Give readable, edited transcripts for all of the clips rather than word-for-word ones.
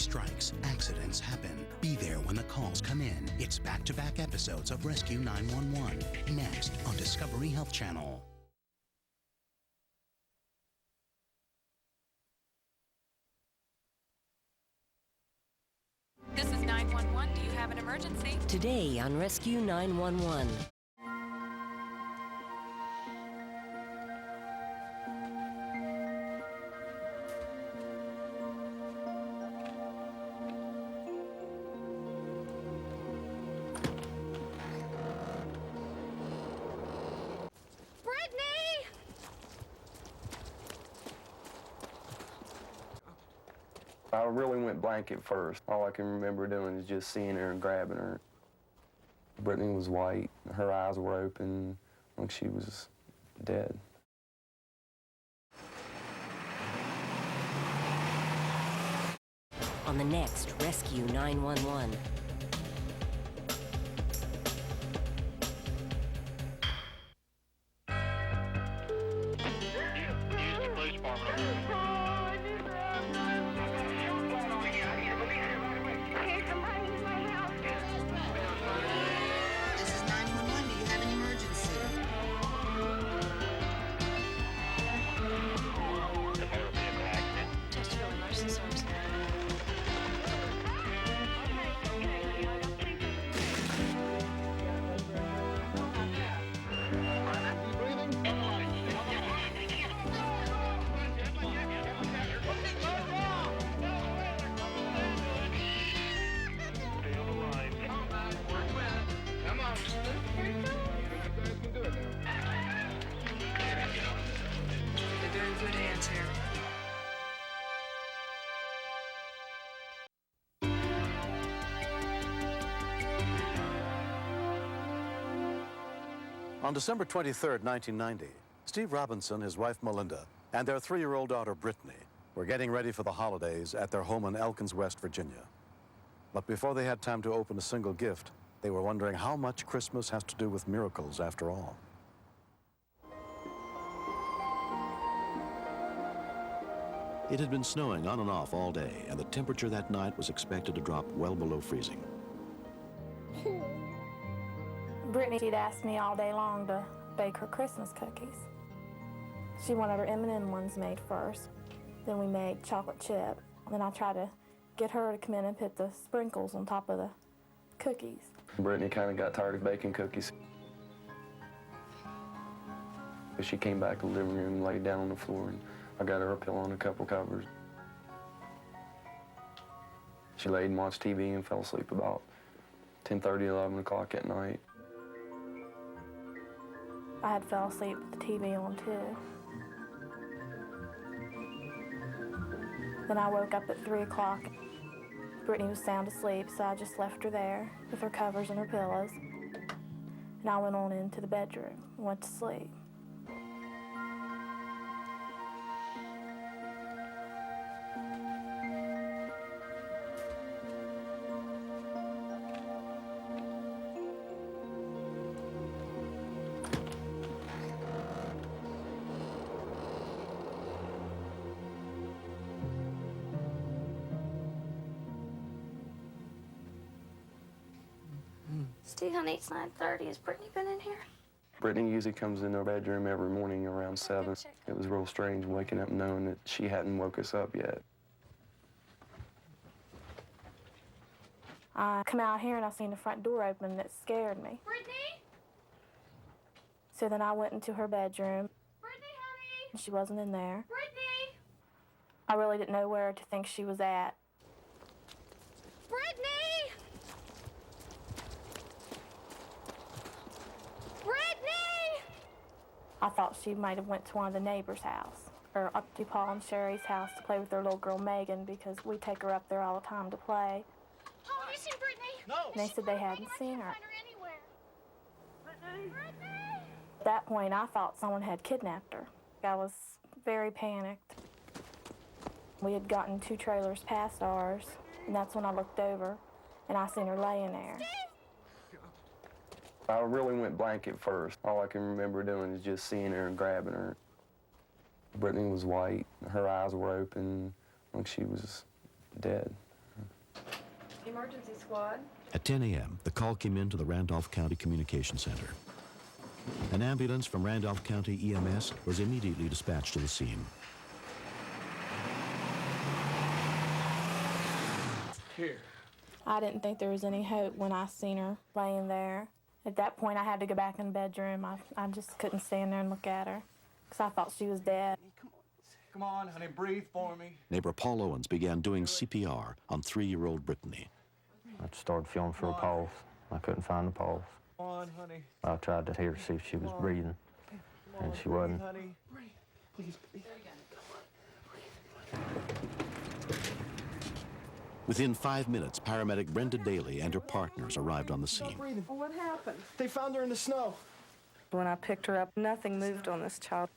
strikes, accidents happen. Be there when the calls come in. It's back-to-back episodes of Rescue 911. Next on Discovery Health Channel. This is 911. Do you have an emergency? Today on Rescue 911. Brittany! I really went blank at first. All I can remember doing is just seeing her and grabbing her. Brittany was white. Her eyes were open, like she was dead. On the next Rescue 911. This is 911. Do you have an emergency? Chesterfield Emergency Service. You're in good hands here. On December 23, 1990, Steve Robinson, his wife Melinda, and their 3-year-old daughter Brittany were getting ready for the holidays at their home in Elkins, West Virginia. But before they had time to open a single gift, they were wondering how much Christmas has to do with miracles after all. It had been snowing on and off all day, and the temperature that night was expected to drop well below freezing. Brittany, she'd asked me all day long to bake her Christmas cookies. She wanted her M&M ones made first. Then we made chocolate chip. Then I tried to get her to come in and put the sprinkles on top of the cookies. Brittany kind of got tired of baking cookies. She came back to the living room and laid down on the floor, and I got her a pillow and a couple covers. She laid and watched TV and fell asleep about 10:30, 11 o'clock at night. I had fell asleep with the TV on too. Then I woke up at 3 o'clock. Brittany was sound asleep, so I just left her there with her covers and her pillows. And I went on into the bedroom and went to sleep. Steve, honey, it's 9:30. Has Brittany been in here? Brittany usually comes in our bedroom every morning around 7. It was real strange waking up knowing that she hadn't woke us up yet. I come out here and I seen the front door open and it scared me. Brittany? So then I went into her bedroom. Brittany, honey? She wasn't in there. Brittany? I really didn't know where to think she was at. Brittany? Brittany? I thought she might have went to one of the neighbors' house, or up to Paul and Sherry's house to play with their little girl Megan, because we take her up there all the time to play. Oh, have you seen Brittany? No. And they said they hadn't seen her. I can't find her anywhere. Brittany? Brittany? At that point, I thought someone had kidnapped her. I was very panicked. We had gotten 2 trailers past ours, and that's when I looked over, and I seen her laying there. I really went blank at first. All I can remember doing is just seeing her and grabbing her. Brittany was white. Her eyes were open, like she was dead. emergency squad. At 10 a.m., the call came in to the Randolph County Communication Center. An ambulance from Randolph County EMS was immediately dispatched to the scene. Here. I didn't think there was any hope when I seen her laying there. At that point, I had to go back in the bedroom. I just couldn't stand there and look at her because I thought she was dead. Come on, honey, breathe for me. Neighbor Paul Owens began doing CPR on 3-year-old Brittany. I started feeling for a pulse. I couldn't find the pulse. Come on, honey. I tried to hear her see if she was breathing, and she wasn't. Honey. Please breathe. Within 5 minutes, paramedic Brenda Daly and her partners arrived on the scene. What happened? They found her in the snow. When I picked her up, nothing moved on this child.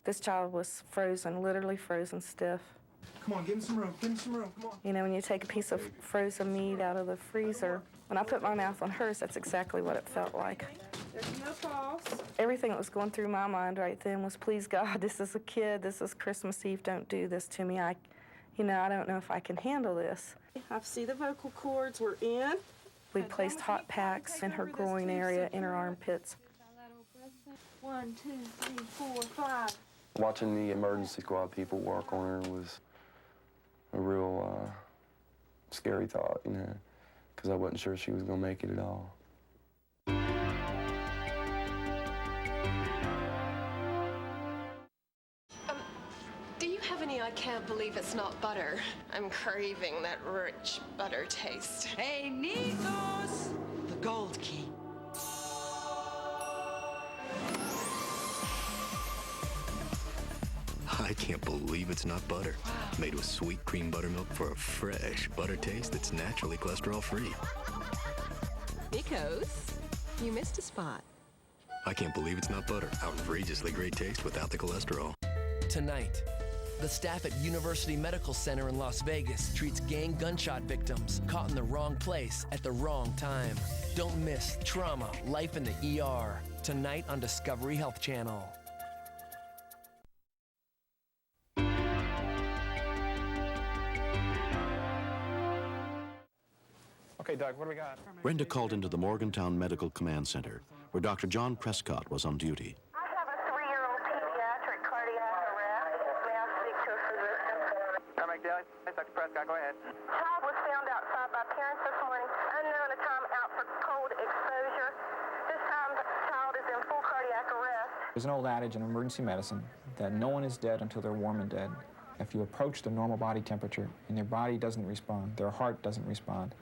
This child was frozen, literally frozen stiff. Come on, give him some room. Give him some room. Come on. You know, when you take a piece of frozen meat out of the freezer, when I put my mouth on hers, that's exactly what it felt like. There's no pulse. Everything that was going through my mind right then was, please God, this is a kid, this is Christmas Eve, don't do this to me. I don't know if I can handle this. I see the vocal cords were in. We placed hot packs in her groin area, in her armpits. 1, 2, 3, 4, 5. Watching the emergency squad people work on her was a real scary thought, you know, because I wasn't sure she was going to make it at all. Do you have any I can't believe it's not butter? I'm craving that rich butter taste. Hey, Nikos! The gold key. I can't believe it's not butter. Made with sweet cream buttermilk for a fresh butter taste that's naturally cholesterol-free. Nikos, you missed a spot. I can't believe it's not butter. Outrageously great taste without the cholesterol. Tonight, the staff at University Medical Center in Las Vegas treats gang gunshot victims caught in the wrong place at the wrong time. Don't miss Trauma, Life in the ER, tonight on Discovery Health Channel. Okay, Doug, what do we got? Brenda called into the Morgantown Medical Command Center, where Dr. John Prescott was on duty. I have a 3-year-old pediatric cardiac arrest. May I speak to a physician? Paramedic Daly, Dr. Prescott, go ahead. Child was found outside by parents this morning, unknown at time out for cold exposure. This time, the child is in full cardiac arrest. There's an old adage in emergency medicine that no one is dead until they're warm and dead. If you approach the normal body temperature and their body doesn't respond, their heart doesn't respond,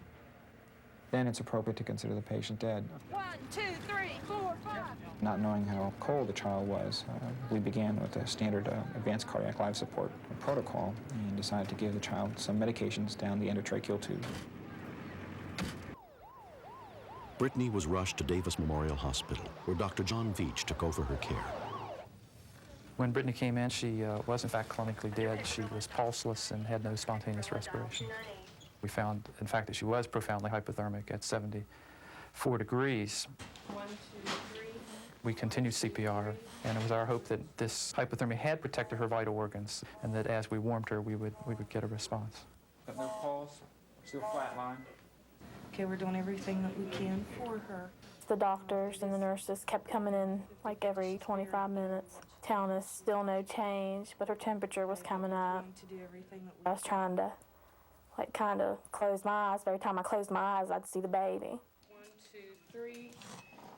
then it's appropriate to consider the patient dead. 1, 2, 3, 4, 5. Not knowing how cold the child was, we began with a standard advanced cardiac life support protocol and decided to give the child some medications down the endotracheal tube. Brittany was rushed to Davis Memorial Hospital, where Dr. John Veach took over her care. When Brittany came in, she was in fact clinically dead. She was pulseless and had no spontaneous respiration. We found, in fact, that she was profoundly hypothermic at 74 degrees. 1, 2, 3. We continued CPR, and it was our hope that this hypothermia had protected her vital organs, and that as we warmed her, we would get a response. Got no pulse, still flatline. Okay, we're doing everything that we can for her. The doctors and the nurses kept coming in like every 25 minutes, telling us still no change, but her temperature was coming up. I was trying to kind of close my eyes. Every time I closed my eyes, I'd see the baby. 1, 2, 3.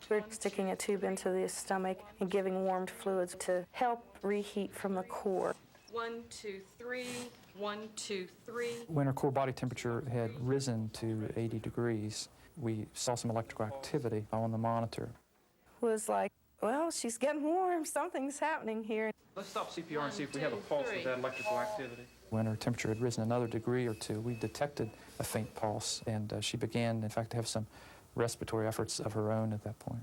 We're sticking a tube into the stomach and giving warmed fluids to help reheat from the core. 1, 2, 3. 1, 2, 3. When her core body temperature had risen to 80 degrees, we saw some electrical activity on the monitor. It was like, well, she's getting warm. Something's happening here. Let's stop CPR and see if we have a pulse with that electrical activity. When her temperature had risen another degree or two, we detected a faint pulse, and she began, in fact, to have some respiratory efforts of her own at that point.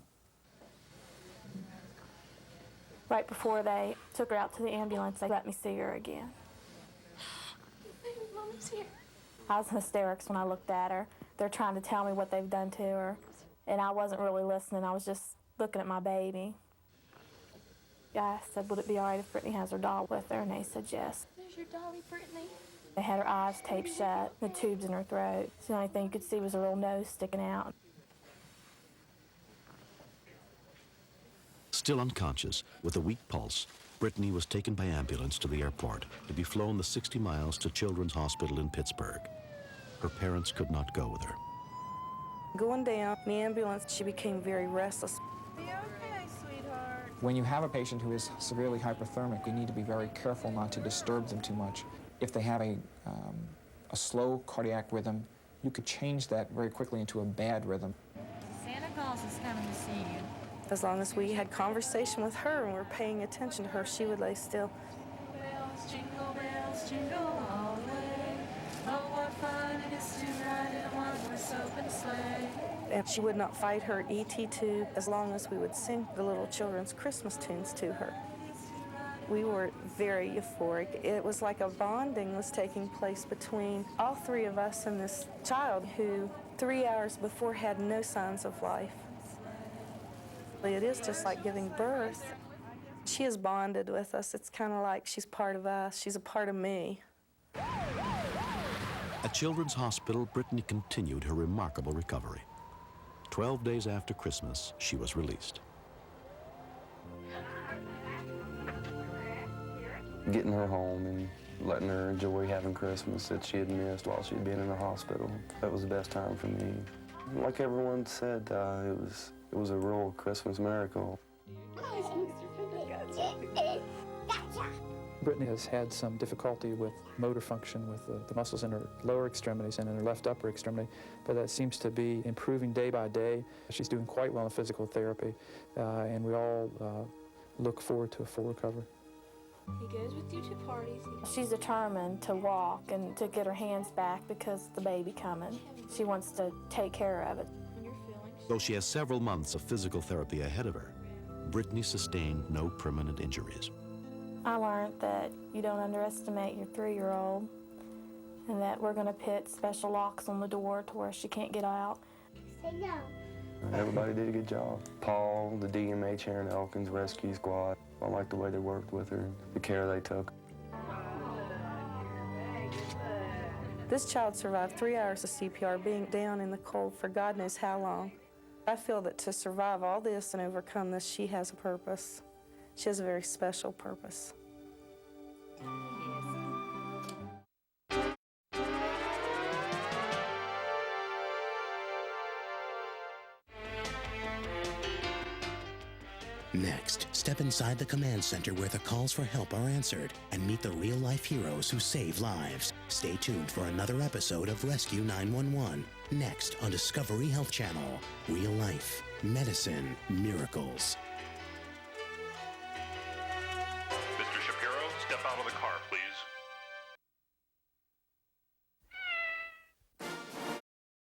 Right before they took her out to the ambulance, they let me see her again. Mommy's here. I was in hysterics when I looked at her. They're trying to tell me what they've done to her, and I wasn't really listening. I was just looking at my baby. I said, would it be all right if Brittany has her doll with her? And they said yes. There's your dolly, Brittany. They had her eyes taped shut, the tubes in her throat. So the only thing you could see was her little nose sticking out. Still unconscious, with a weak pulse, Brittany was taken by ambulance to the airport to be flown the 60 miles to Children's Hospital in Pittsburgh. Her parents could not go with her. Going down in the ambulance, she became very restless. Be okay, sweetheart. When you have a patient who is severely hypothermic, you need to be very careful not to disturb them too much. If they have a slow cardiac rhythm, you could change that very quickly into a bad rhythm. Santa Claus is coming to see you. As long as we had conversation with her and were paying attention to her, she would lay still. Bells, jingle all the way. Oh, what fun it is to ride in a one-horse open sleigh. And she would not fight her ET tube as long as we would sing the little children's Christmas tunes to her. We were very euphoric. It was like a bonding was taking place between all three of us and this child who 3 hours before had no signs of life. It is just like giving birth. She is bonded with us. It's kind of like she's part of us. She's a part of me. At Children's Hospital, Brittany continued her remarkable recovery. 12 days after Christmas, she was released. Getting her home and letting her enjoy having Christmas that she had missed while she'd been in the hospital. That was the best time for me. Like everyone said, it was a real Christmas miracle. Brittany has had some difficulty with motor function with the muscles in her lower extremities and in her left upper extremity, but that seems to be improving day by day. She's doing quite well in physical therapy, and we all look forward to a full recovery. He goes with you to parties. She's determined to walk and to get her hands back because the baby coming. She wants to take care of it. Though she has several months of physical therapy ahead of her, Brittany sustained no permanent injuries. I learned that you don't underestimate your 3-year-old and that we're going to put special locks on the door to where she can't get out. Say no. Everybody did a good job. Paul, the DMH here in Elkins Rescue Squad. I liked the way they worked with her, the care they took. This child survived 3 hours of CPR, being down in the cold for God knows how long. I feel that to survive all this and overcome this, she has a purpose. She has a very special purpose. Next, step inside the command center where the calls for help are answered and meet the real-life heroes who save lives. Stay tuned for another episode of Rescue 911, next on Discovery Health Channel. Real life, medicine, miracles. Mr. Shapiro, step out of the car, please.